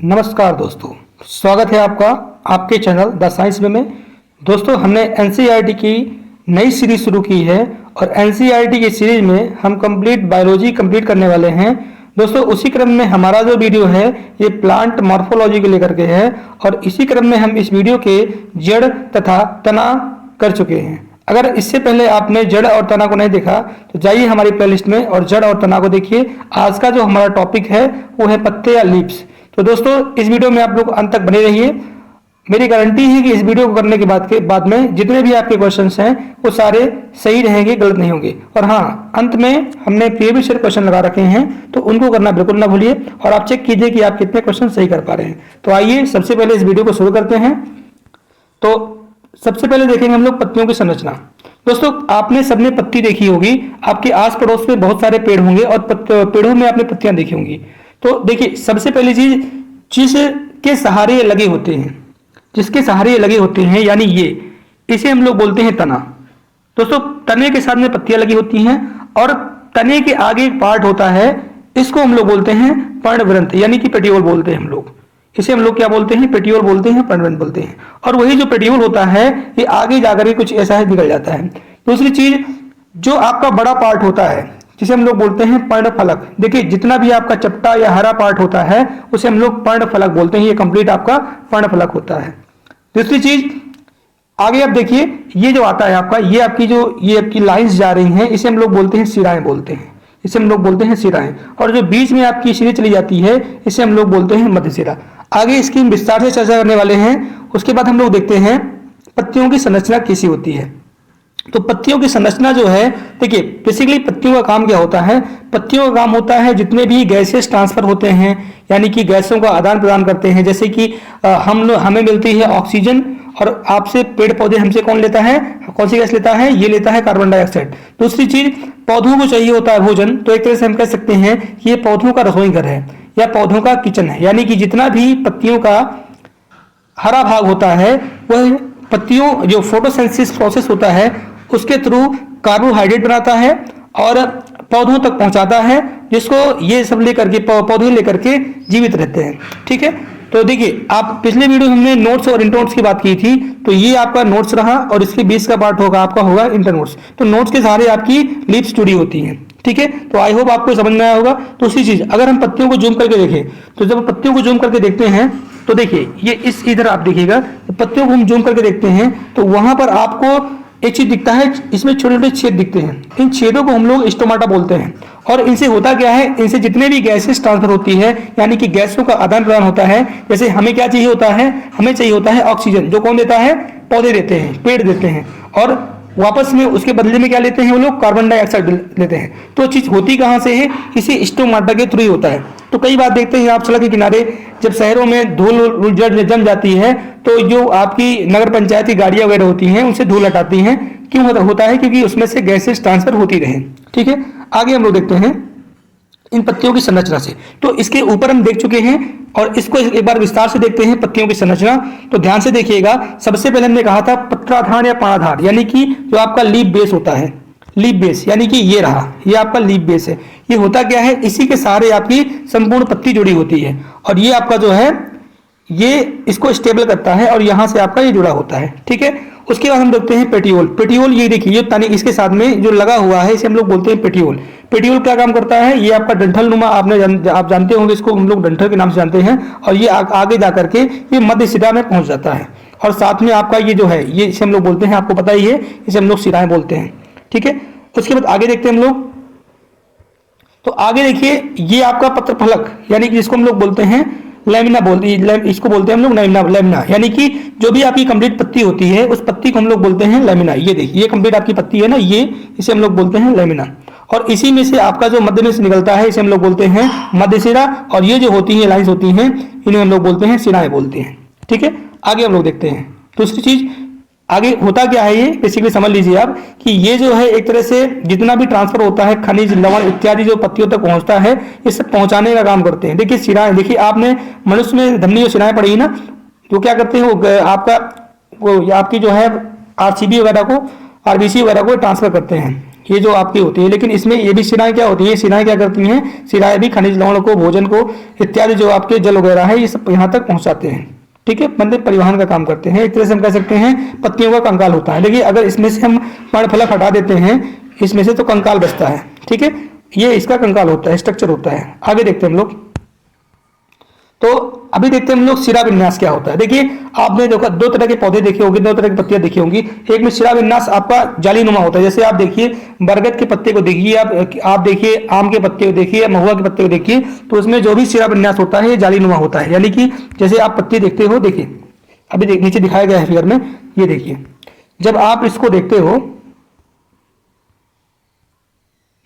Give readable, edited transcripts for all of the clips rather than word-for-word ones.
नमस्कार दोस्तों, स्वागत है आपका आपके चैनल द साइंस में। दोस्तों, हमने एनसीईआरटी की नई सीरीज शुरू की है और एनसीईआरटी की सीरीज में हम कंप्लीट बायोलॉजी कंप्लीट करने वाले हैं। दोस्तों, उसी क्रम में हमारा जो वीडियो है ये प्लांट मॉर्फोलॉजी को लेकर के है और इसी क्रम में हम इस वीडियो के जड़ तथा तना कर चुके हैं। अगर इससे पहले आपने जड़ और तना को नहीं देखा तो जाइए हमारी प्लेलिस्ट में और जड़ और तना को देखिए। आज का जो हमारा टॉपिक है वो है पत्ते या लीव्स। तो दोस्तों, इस वीडियो में आप लोग अंत तक बने रहिए। मेरी गारंटी है कि इस वीडियो को करने के बाद में जितने भी आपके क्वेश्चंस हैं वो सारे सही रहेंगे, गलत नहीं होंगे। और हाँ, अंत में हमने प्रीवियस ईयर क्वेश्चन लगा रखे हैं तो उनको करना बिल्कुल ना भूलिए और आप चेक कीजिए कि आप कितने क्वेश्चन सही कर पा रहे हैं। तो आइए सबसे पहले इस वीडियो को शुरू करते हैं। तो सबसे पहले देखेंगे हम लोग पत्तियों की संरचना। दोस्तों, आपने सबने पत्ती देखी होगी, आपके आस पड़ोस में बहुत सारे पेड़ होंगे और पेड़ों में आपने पत्तियां देखी होंगी। तो देखिए, सबसे पहली चीज जिसके सहारे ये लगे होते हैं, जिसके सहारे ये लगे होते हैं यानी ये, इसे हम लोग बोलते हैं तना। दोस्तों, तने के साथ में पत्तियां लगी होती हैं और तने के आगे एक पार्ट होता है, इसको हम लोग बोलते हैं पर्णवृंत यानी कि पेटियोल बोलते हैं हम लोग। इसे हम लोग क्या बोलते हैं? पेटियोल बोलते हैं, पर्णवृंत बोलते हैं। और वही जो पेटियोल होता है ये आगे जाकर के कुछ ऐसा है निकल जाता है। दूसरी चीज, जो आपका बड़ा पार्ट होता है जिसे हम लोग बोलते हैं पर्णफलक। देखिए, जितना भी आपका चपटा या हरा पार्ट होता है उसे हम लोग पर्णफलक बोलते हैं। ये कंप्लीट आपका पर्णफलक होता है। दूसरी चीज, आगे आप देखिए, ये जो आता है आपका, ये आपकी लाइंस जा रही हैं, इसे हम लोग बोलते हैं शिराएं बोलते हैं। इसे हम लोग बोलते हैं शिराएं। और जो बीच में आपकी शिरा चली जाती है इसे हम लोग बोलते हैं मध्यशिरा। आगे इसकी हम विस्तार से चर्चा करने वाले हैं। उसके बाद हम लोग देखते हैं पत्तियों की संरचना कैसी होती है। तो पत्तियों की संरचना जो है, देखिए बेसिकली पत्तियों का काम क्या होता है? पत्तियों का काम होता है जितने भी गैसेस ट्रांसफर होते हैं यानी कि गैसों का आदान प्रदान करते हैं। जैसे कि हमें मिलती है ऑक्सीजन और आपसे पेड़ पौधे हमसे कौन लेता है? कौन सी गैस लेता है? ये लेता है कार्बन डाइऑक्साइड। दूसरी चीज, पौधों को चाहिए होता है भोजन। तो एक तरह से हम कह सकते हैं कि ये पौधों का रसोई घर है या पौधों का किचन है। यानी कि जितना भी पत्तियों का हरा भाग होता है वह पत्तियों जो फोटोसिंथेसिस प्रोसेस होता है उसके थ्रू कार्बोहाइड्रेट बनाता है और पौधों तक पहुंचाता है, जिसको ये सब लेकर के पौधे लेकर के जीवित रहते हैं। ठीक है। तो देखिए, आप पिछले वीडियो में हमने नोट्स और इंटरनोट्स की बात की थी, तो ये आपका नोट्स रहा और इसके 20 का पार्ट होगा इंटरनोट्स। तो नोट्स के सहारे आपकी लीव्स जुड़ी होती हैं। ठीक है। तो आई होप आपको समझ में आया होगा। तो उसी चीज, अगर हम पत्तियों को जूम करके देखें तो जब पत्तियों को जूम करके देखते हैं तो देखिए, ये इधर आप देखिएगा, पत्तियों को हम जूम करके देखते हैं तो वहां पर आपको एक चीज दिखता है, इसमें छोटे छोटे छेद दिखते हैं। इन छेदों को हम लोग स्टोमाटा बोलते हैं। और इनसे होता क्या है? इनसे जितने भी गैसेस ट्रांसफर होती है यानी कि गैसों का आदान प्रदान होता है। जैसे हमें क्या चाहिए होता है? हमें चाहिए होता है ऑक्सीजन, जो कौन देता है? पौधे देते हैं, पेड़ देते हैं। और वापस में उसके बदले में क्या लेते हैं वो लोग? कार्बन डाइऑक्साइड लेते हैं। तो चीज होती कहाँ से है? इसी स्टोमाटा के थ्रू ही होता है। तो कई बार देखते हैं आप सड़क के किनारे जब शहरों में धूल जम जाती है तो जो आपकी नगर पंचायत की गाड़ियां वगैरह होती हैं उनसे धूल हटाती हैं। क्यों होता है? क्योंकि उसमें से गैसेस ट्रांसफर होती रहे। ठीक है। आगे हम लोग देखते हैं इन पत्तियों की संरचना से। तो इसके ऊपर हम देख चुके हैं और इसको एक बार विस्तार से देखते हैं पत्तियों की संरचना। तो ध्यान से देखिएगा, सबसे पहले हमने कहा था पत्राधार या पाणाधार, यानी कि जो आपका लीफ बेस होता है, लीफ बेस यानी कि ये रहा, ये आपका लीफ बेस है। ये होता क्या है? इसी के सहारे आपकी संपूर्ण पत्ती जुड़ी होती है और ये आपका जो है ये इसको स्टेबल करता है और यहां से आपका ये जुड़ा होता है। ठीक है। उसके बाद हम देखते हैं पेटियोल। पेटियोल ये देखिए, ये तने इसके साथ में जो लगा हुआ है इसे हम लोग बोलते हैं पेटियोल। पेटियोल क्या काम करता है? ये आपका डंठल नुमा, आप जानते होंगे, इसको हम लोग डंठल के नाम से जानते हैं। और ये आगे जाकर के ये मध्य शिरा में पहुंच जाता है और साथ में आपका ये जो है ये इसे हम लोग बोलते हैं, आपको पता ही है, इसे हम लोग शिराएं बोलते हैं। ठीक है। उसके बाद आगे देखते हैं हम लोग। तो आगे देखिए, ये आपका पत्र फलक यानी कि जिसको हम लोग बोलते हैं लैमिना इसको बोलते हैं हम लोग लैमिना यानी कि जो भी आपकी कंप्लीट पत्ती होती है उस पत्ती को हम लोग बोलते हैं लैमिना। ये देखिए, ये कंप्लीट आपकी पत्ती है ना, ये इसे हम लोग बोलते हैं लैमिना। और इसी में से आपका जो मध्य में से निकलता है इसे हम लोग बोलते हैं मध्यशिरा। और ये जो होती है लाइंस होती हैं इन्हें हम लोग बोलते हैं शिराएं बोलते हैं। ठीक है। आगे हम लोग देखते हैं दूसरी चीज, आगे होता क्या है? ये बेसिकली समझ लीजिए आप कि ये जो है एक तरह से जितना भी ट्रांसफर होता है, खनिज लवण इत्यादि जो पत्तियों तक पहुंचता है, ये सब पहुंचाने का काम करते हैं। देखिए शिराएं, देखिए आपने मनुष्य में धमनी जो शिराएं पड़ी ना, तो क्या करते हैं वो आपकी जो है आरसीबी वगैरह को, आरबीसी वगैरह को ट्रांसफर करते हैं। ये जो आपकी होती है, लेकिन इसमें ये भी शिराएं क्या होती है, शिराएं क्या करती हैं, शिराएं भी खनिज लवण को, भोजन को इत्यादि जो आपके जल वगैरह है ये सब यहाँ तक पहुंचाते हैं। ठीक है, मतलब परिवहन का काम करते हैं। एक तरह से हम कह सकते हैं पत्तियों का कंकाल होता है। देखिए अगर इसमें से हम पर्णफलक हटा देते हैं इसमें से तो कंकाल बचता है। ठीक है, ये इसका कंकाल होता है, स्ट्रक्चर होता है। आगे देखते हैं हम लोग। तो अभी देखते हैं हम लोग शिरा विन्यास क्या होता है। देखिए आपने देखा दो तरह के पौधे देखे होंगे, दो तरह की पत्तियां देखी होंगी। एक में शिरा विन्यास आपका जालीनुमा होता है, जैसे आप देखिए बरगद के पत्ते को देखिए, आप देखिए आम के पत्ते को देखिए, महुआ के पत्ते को देखिए, तो उसमें जो भी शिरा विन्यास होता है ये जालीनुमा होता है। यानी कि जैसे आप पत्ती देखते हो, देखिए अभी नीचे दिखाया गया है फिगर में, ये देखिए जब आप इसको देखते हो,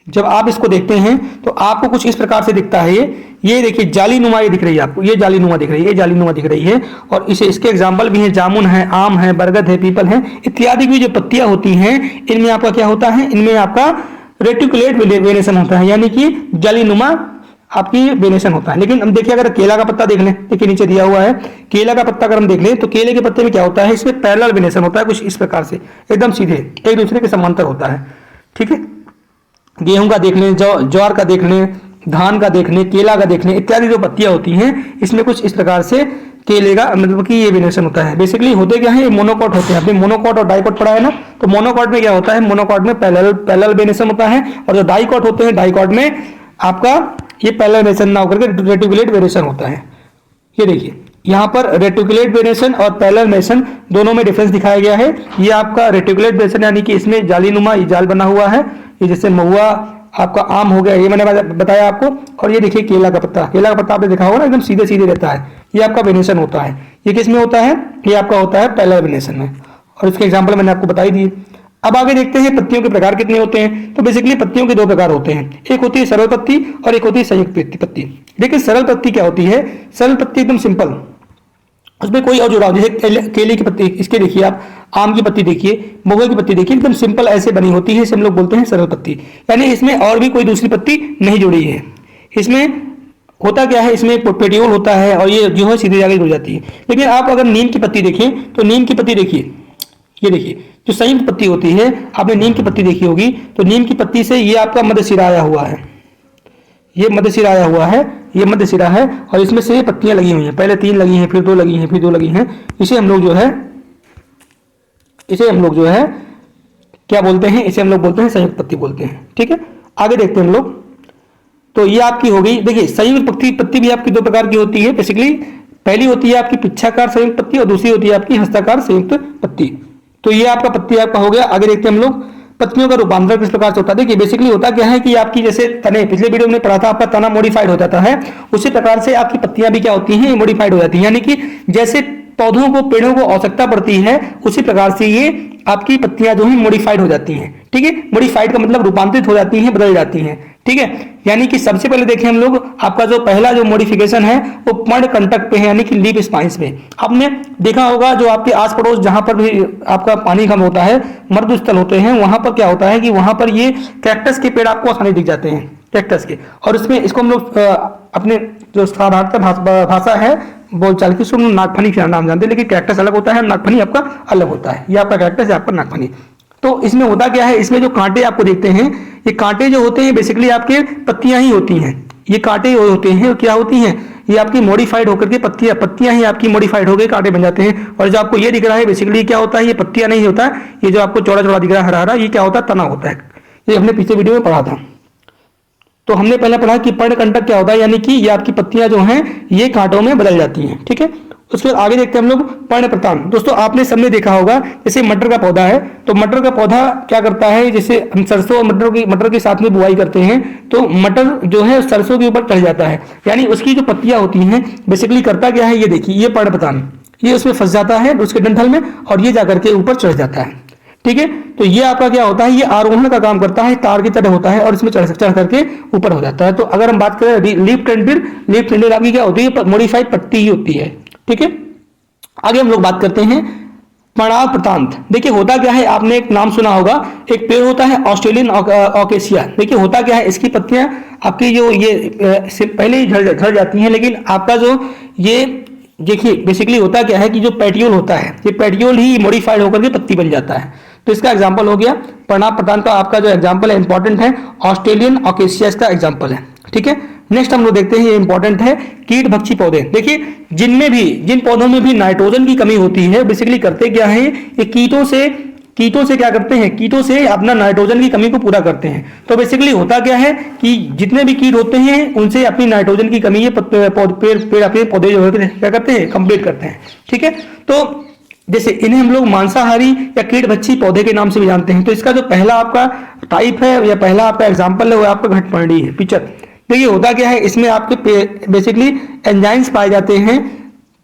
जब आप इसको देखते हैं तो आपको कुछ इस प्रकार से दिखता है। ये देखिए जालीनुमा ये दिख रही है आपको, ये जालीनुमा दिख रही है, ये जालीनुमा दिख रही है। और इसे इसके एग्जाम्पल भी हैं, जामुन है, आम है, बरगद है, पीपल है इत्यादि की जो पत्तियां होती हैं इनमें आपका क्या होता है, इनमें आपका रेटिकुलेट वेनेशन होता है, यानी कि जालीनुमा आपकी वेनेशन होता है। लेकिन हम देखिए अगर केला का पत्ता देख लें, देखिए नीचे दिया हुआ है केला का पत्ता, अगर हम देख लें तो केले के पत्ते में क्या होता है, इसमें पैरेलल वेनेशन होता है, कुछ इस प्रकार से एकदम सीधे एक दूसरे के समांतर होता है। ठीक है, गेहूं का देख लें, ज्वार का देख लें, धान का देख लें, केला का देख लें इत्यादि जो पत्तियां होती हैं इसमें कुछ इस प्रकार से केले का मतलब कि ये वेरिएशन होता है। बेसिकली होते क्या है, ये मोनोकॉट होते हैं। आपने मोनोकॉट और डाइकॉट पढ़ा है ना, तो मोनोकॉट में क्या होता है, मोनोकॉट में पैरेलल वेरिएशन होता है, और जो डाइकॉट होते हैं डाइकॉट में आपका ये पैरेलल वेरिएशन ना होकर के रेटिकुलेट वेरिएशन होता है। ये देखिए यहाँ पर रेटिकुलेट वेरिएशन और पैरेलल वेरिएशन दोनों में डिफरेंस दिखाया गया है। ये आपका रेटिकुलेट वेरिएशन यानी कि इसमें जालीनुमा जाल बना हुआ है, ये जैसे महुआ आपका आम हो गया, ये मैंने बताया आपको। और ये देखिए केला का पत्ता, केला का पत्ता आपने देखा होगा ना, एकदम सीधे सीधे रहता है, ये आपका वेरिएशन होता है। ये किस में होता है, ये आपका होता है पैरेलल वेरिएशन में, और इसके एग्जाम्पल मैंने आपको बताई दी। अब आगे देखते हैं पत्तियों के प्रकार कितने होते हैं। तो बेसिकली पत्तियों के दो प्रकार होते हैं, एक होती है सरल पत्ती और एक होती है संयुक्त पत्ती। देखिए सरल पत्ती क्या होती है, सरल पत्ती एकदम सिंपल, उसमें कोई और जुड़ाव, जैसे केले की पत्ती, इसके देखिए आप, आम की पत्ती देखिए, महुए की पत्ती देखिए, एकदम सिंपल ऐसे बनी होती है, इसे हम लोग बोलते हैं सरल पत्ती। यानी इसमें और भी कोई दूसरी पत्ती नहीं जुड़ी है। इसमें होता क्या है, इसमें पेटियोल होता है और ये जो है सीधे जाके जुड़ जाती है। लेकिन आप अगर नीम की पत्ती देखें तो नीम की पत्ती देखिए, ये देखिए जो संयुक्त पत्ती होती है, आपने नीम की पत्ती देखी होगी, तो नीम की पत्ती से ये आपका मध्य सिरा आया हुआ है, ये मध्य सिरा आया हुआ है, ये मध्य सिरा है, और इसमें से पत्तियां लगी हुई हैं, पहले 3 लगी हैं, फिर 2 लगी हैं, फिर 2 लगी हैं। इसे हम लोग जो है क्या बोलते हैं, इसे हम लोग बोलते हैं संयुक्त पत्ती बोलते हैं। ठीक है, आगे देखते हैं हम लोग। तो ये आपकी हो गई। देखिए संयुक्त पत्ती भी आपकी 2 प्रकार की होती है। बेसिकली पहली होती है आपकी पिच्छाकार संयुक्त पत्ती और दूसरी होती है आपकी हस्ताकार संयुक्त पत्ती। तो ये आपका पत्ती आपका हो गया। आगे देखते हैं हम लोग पत्तियों का रूपांतरण किस प्रकार से होता है। देखिए बेसिकली होता क्या है कि आपकी जैसे तने, पिछले वीडियो में पढ़ा था, आपका तना मॉडिफाइड हो जाता है, उसी प्रकार से आपकी पत्तियां भी क्या होती हैं, मॉडिफाइड हो जाती हैं। यानी कि जैसे पौधों को, पेड़ों को आवश्यकता पड़ती है, उसी प्रकार से ये आपकी पत्तियां जो है मॉडिफाइड हो जाती हैं। ठीक है, मॉडिफाइड का मतलब रूपांतरित हो जाती हैं, बदल जाती हैं। ठीक है, यानी कि सबसे पहले देखें हम लोग, आपका जो पहला जो मॉडिफिकेशन है वो पर्णकंटक पे है, यानी कि लीफ स्पाइंस पे। आपने देखा होगा जो आपके आस पड़ोस जहां पर भी आपका पानी कम होता है, मर्द स्थल होते हैं, वहां पर क्या होता है कि वहां पर ये कैक्टस के पेड़ आपको आसानी दिख जाते हैं, कैक्टस के। और इसमें इसको हम लोग अपने जो साधारणतः भाषा है बोलचाल की, उसको नागफनी का नाम जानते हैं, लेकिन कैक्टस अलग होता है, नागफनी आपका अलग होता है। ये आपका कैक्टस है, आपका नागफनी। तो इसमें होता क्या है, इसमें जो कांटे आपको देखते हैं, ये कांटे जो होते हैं बेसिकली आपके पत्तियां ही होती हैं। ये कांटे होते हैं, क्या होती हैं, ये आपकी मॉडिफाइड होकर के पत्तियां ही आपकी मॉडिफाइड होकर कांटे बन जाते हैं। और जो आपको ये दिख रहा है बेसिकली क्या होता है, ये पत्तियां नहीं होता, ये जो आपको चौड़ा चौड़ा दिख रहा है हरा हरा, ये क्या होता है, तना होता है। ये हमने पिछले वीडियो में पढ़ा था। तो हमने पहले पढ़ा कि पर्णकंटक क्या होता है, यानी कि ये आपकी पत्तियां जो हैं ये कांटों में बदल जाती हैं। ठीक है, उसके बाद आगे देखते हैं हम लोग पर्णप्रतान। दोस्तों आपने सबने देखा होगा, जैसे मटर का पौधा है, तो मटर का पौधा क्या करता है, जैसे हम सरसों और मटर के साथ में बुआई करते हैं, तो मटर जो है सरसों के ऊपर चढ़ जाता है, यानी उसकी जो पत्तियां होती हैं बेसिकली करता क्या है, ये देखिए ये पर्णप्रतान, ये उसमें फंस जाता है उसके डंठल में, और ये जाकर के ऊपर चढ़ जाता है। ठीक है, तो ये आपका क्या होता है, ये आरोहण का काम करता है, तार की तरह होता है, और इसमें चढ़ करके ऊपर हो जाता है। तो अगर हम बात करें लीफ टेंडिल आपकी क्या होती है, मॉडिफाइड पत्ती ही होती है। ठीक है, आगे हम लोग बात करते हैं पर्णाल प्रतांत। देखिए होता क्या है, आपने एक नाम सुना होगा, एक पेड़ होता है ऑस्ट्रेलियन ओकेसिया। देखिए होता क्या है, इसकी पत्तियां आपकी जो ये पहले ही झड़ जाती हैं, लेकिन आपका जो ये देखिए बेसिकली होता क्या है कि जो पेटियोल होता है, ये पेटियोल ही मॉडिफाइड होकर के पत्ती बन जाता है। तो इसका एग्जाम्पल हो गया। प्रणब प्रधान का आपका जो एग्जाम्पल है इंपॉर्टेंट है, ऑस्ट्रेलियन ऑकेसिया इसका एग्जाम्पल है। ठीक है, नेक्स्ट हम लोग देखते हैं, ये इंपॉर्टेंट है, कीट भक्षी पौधे। देखिए जिन पौधों में भी नाइट्रोजन की कमी होती है, बेसिकली करते क्या है, ये कीटों से क्या करते हैं, कीटों से अपना नाइट्रोजन की कमी को पूरा करते हैं। तो बेसिकली होता क्या है कि जितने भी कीट होते हैं उनसे अपनी नाइट्रोजन की कमी ये पेड़ अपने पौधे जो है क्या करते हैं, कंप्लीट करते हैं। ठीक है, तो जैसे इन्हें हम लोग मांसाहारी या कीट भक्षी पौधे के नाम से भी जानते हैं। तो इसका जो पहला आपका टाइप है या पहला आपका एग्जाम्पल है वो आपका घटपर्णी है, पिचर। देखिए होता क्या है, इसमें आपके बेसिकली एंजाइम्स पाए जाते हैं।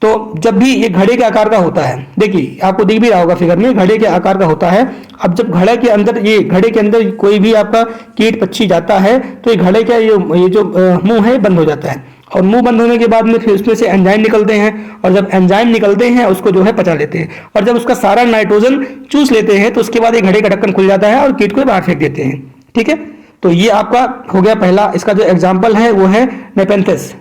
तो जब भी ये घड़े के आकार का होता है, देखिए आपको दिख भी रहा होगा फिगर में, घड़े के आकार का होता है। अब जब घड़े के अंदर कोई भी आपका कीट पक्षी जाता है तो ये घड़े का ये जो मुंह है बंद हो जाता है, और मुंह बंद होने के बाद में फिर उसमें से एंजाइम निकलते हैं, और जब एंजाइम निकलते हैं उसको जो है पचा लेते हैं, और जब उसका सारा नाइट्रोजन चूस लेते हैं तो उसके बाद ये घड़े का ढक्कन खुल जाता है और कीट को बाहर फेंक देते हैं। ठीक है, तो ये आपका हो गया पहला। इसका जो एग्जाम्पल है वो है नेपेंथस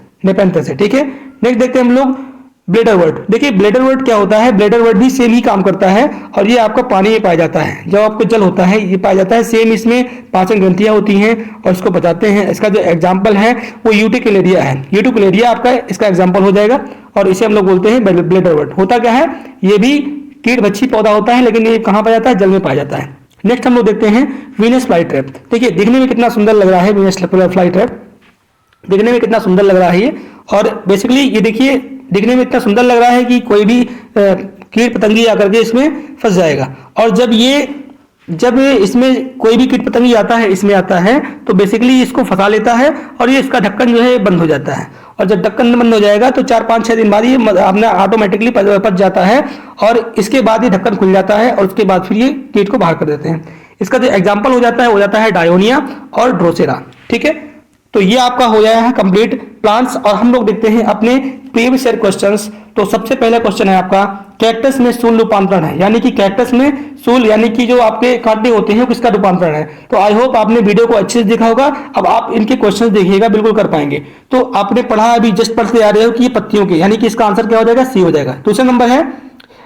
है। ठीक है, नेक्स्ट देखते हैं हम लोग ब्लेडरवर्ट। देखिए ब्लेडरवर्ट क्या होता है, ब्लेडरवर्ट भी सेम ही काम करता है, और ये आपका पानी में पाया जाता है। जब आपको जल होता है ये पाया जाता है, सेम इसमें पाचन ग्रंथियां होती हैं और इसको बचाते हैं। इसका जो एग्जाम्पल है वो यूटिकुलेरिया है। यूटिकुलेरिया आपका इसका एग्जाम्पल हो जाएगा, और इसे हम लोग बोलते हैं ब्लेडरवर्ट। होता क्या है, ये भी कीट भक्षी पौधा होता है, लेकिन ये कहाँ पाया जाता है, जल में पाया जाता है। नेक्स्ट हम लोग देखते हैं वीनस फ्लाई ट्रैप। देखिए दिखने में कितना सुंदर लग रहा है वीनस फ्लाई ट्रैप, दिखने में कितना सुंदर लग रहा है ये। और बेसिकली ये देखिए दिखने में इतना सुंदर लग रहा है कि कोई भी कीट पतंगी आकर के इसमें फंस जाएगा, और जब इसमें कोई भी कीट पतंगी आता है, इसमें आता है, तो बेसिकली इसको फंसा लेता है और ये इसका ढक्कन जो है बंद हो जाता है। और जब ढक्कन बंद हो जाएगा तो 4-5-6 दिन बाद ये अपना ऑटोमेटिकली पच जाता है, और इसके बाद ये ढक्कन खुल जाता है, और उसके बाद फिर ये कीट को बाहर कर देते हैं। इसका जो एग्जाम्पल हो जाता है डायोनिया और ड्रोसेरा। ठीक है, तो ये आपका हो जाया है कंप्लीट प्लांट्स। और हम लोग देखते हैं अपने प्रीवियस ईयर क्वेश्चंस। तो सबसे पहला क्वेश्चन है आपका, कैक्टस में सूल रूपांतरण है, यानी कि कैक्टस में सूल यानी कि जो आपके कांटे होते हैं किसका रूपांतरण है। तो आई होप आपने वीडियो को अच्छे से देखा होगा। अब आप इनके क्वेश्चंस देखिएगा, बिल्कुल कर पाएंगे। तो आपने पढ़ा, अभी जस्ट पढ़ के आ रहे हो कि ये पत्तियों के, यानी कि इसका आंसर क्या हो जाएगा, सी हो जाएगा। दूसरा नंबर है,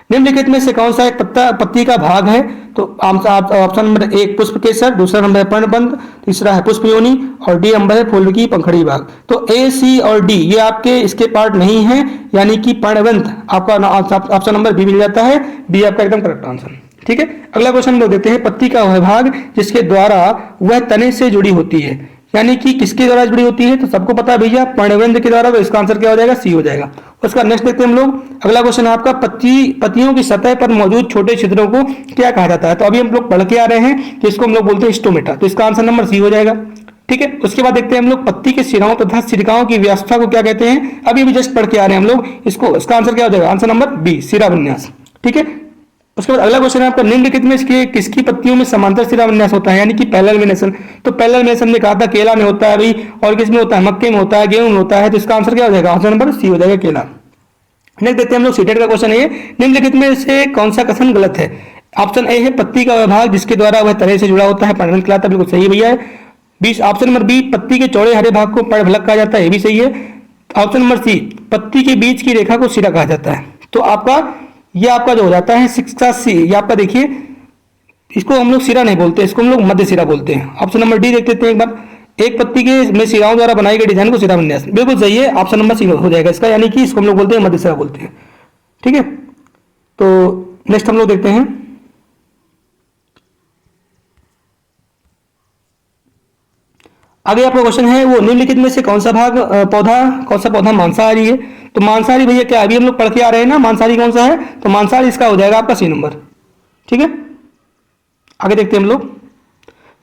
निम्नलिखित में से कौन सा एक पत्ती का भाग है। तो ऑप्शन नंबर 1 पुष्प केसर, दूसरा नंबर है पर्णबंध, तीसरा है पुष्प योनि, और डी नंबर है फूल की पंखड़ी भाग। तो ए, सी और डी ये आपके इसके पार्ट नहीं है, यानी कि पर्णबंध आपका ऑप्शन नंबर बी मिल जाता है। बी आपका एकदम करेक्ट आंसर। ठीक है, अगला क्वेश्चन लोग देते हैं, पत्ती का वह भाग जिसके द्वारा वह तने से जुड़ी होती है, यानी कि किसके द्वारा जुड़ी होती है। तो सबको पता है भैया पर्णबंध के द्वारा, तो इसका आंसर क्या हो जाएगा, सी हो जाएगा। उसका नेक्स्ट देखते हैं हम लोग। अगला क्वेश्चन है आपका, पत्तियों की सतह पर मौजूद छोटे छिद्रों को क्या कहा जाता है। तो अभी हम लोग पढ़ के आ रहे हैं कि इसको हम लोग बोलते हैं स्टोमेटा, तो इसका आंसर नंबर सी हो जाएगा। ठीक है, उसके बाद देखते हैं हम लोग पत्ती के सिराओं तथा सिरकाओं की व्यवस्था को क्या कहते हैं। अभी जस्ट पढ़ के आ रहे हैं हम लोग इसको, इसका आंसर क्या हो जाएगा, आंसर नंबर बी, सिरा विन्यास। ठीक है, उसके बाद अगला क्वेश्चन है आपका, निम्नलिखित में किसकी पत्तियों में समांतर सिरा विन्यास होता है, यानी कि पैरेलल वेनेशन। तो पैरेलल वेनेशन ने कहा था केला में होता है अभी, और किस में होता है, मक्के में होता है, गेहूं में होता है। तो इसका आंसर क्या हो जाएगा, ऑप्शन नंबर सी हो जाएगा, केला। नेक्स्ट देखते हैं हम लोग सीटेट का क्वेश्चन है, निम्नलिखित में से कौन सा कथन गलत है। ऑप्शन ए है, पत्ती का विभाग जिसके द्वारा वह तने से जुड़ा होता है पर्णबंध कहलाता है, बिल्कुल सही भैया है। ऑप्शन नंबर बी, पत्ती के चौड़े हरे भाग को पर्णफलक कहा जाता है, ये भी सही है। ऑप्शन नंबर सी, पत्ती के बीच की रेखा को सिरा कहा जाता है। तो ये आपका जो हो जाता है 6 सी, ये आपका देखिए, इसको हम लोग सिरा नहीं बोलते, इसको हम लोग मध्य सिरा बोलते हैं। ऑप्शन नंबर डी देख लेते हैं एक बार, एक पत्ती के में सिराओं द्वारा बनाई गई डिजाइन को सिरा विन्यास, बिल्कुल सही है, ऑप्शन नंबर सी हो जाएगा इसका, यानी कि इसको हम लोग बोलते हैं मध्य सिरा बोलते हैं। ठीक है, तो नेक्स्ट हम लोग देखते हैं, आगे आपका क्वेश्चन है, वो निम्नलिखित में से कौन सा पौधा मांसाहारी है। तो मांसाहारी भैया क्या, अभी हम लोग पढ़ के आ रहे हैं ना, मांसाहारी कौन सा है, तो मांसाहारी इसका हो जाएगा आपका सी नंबर। ठीक है, आगे देखते हैं हम लोग,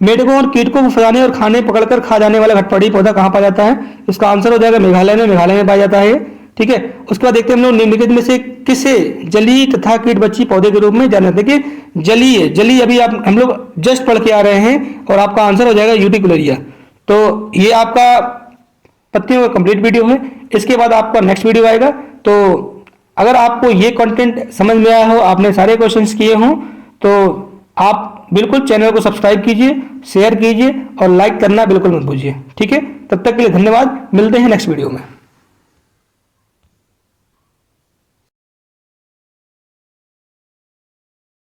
मेढकों और कीटकों को फंसाने और खाने पकड़कर खा जाने वाला घटपड़ी पौधा कहाँ पाया जाता है। इसका आंसर हो जाएगा मेघालय में पाया जाता है। ठीक है, उसके बाद देखते हैं हम लोग, निम्नलिखित में से किसे जलीय तथा कीटभक्षी पौधे के रूप में जाना। देखिए जलीय अभी हम लोग जस्ट पढ़ के आ रहे हैं, और आपका आंसर हो जाएगा यूटिकुलेरिया। तो ये आपका पत्तियों का कंप्लीट वीडियो है। इसके बाद आपका नेक्स्ट वीडियो आएगा। तो अगर आपको ये कंटेंट समझ में आया हो, आपने सारे क्वेश्चंस किए हों, तो आप बिल्कुल चैनल को सब्सक्राइब कीजिए, शेयर कीजिए और लाइक करना बिल्कुल मत भूलिए। ठीक है, तब तक के लिए धन्यवाद, मिलते हैं नेक्स्ट वीडियो में।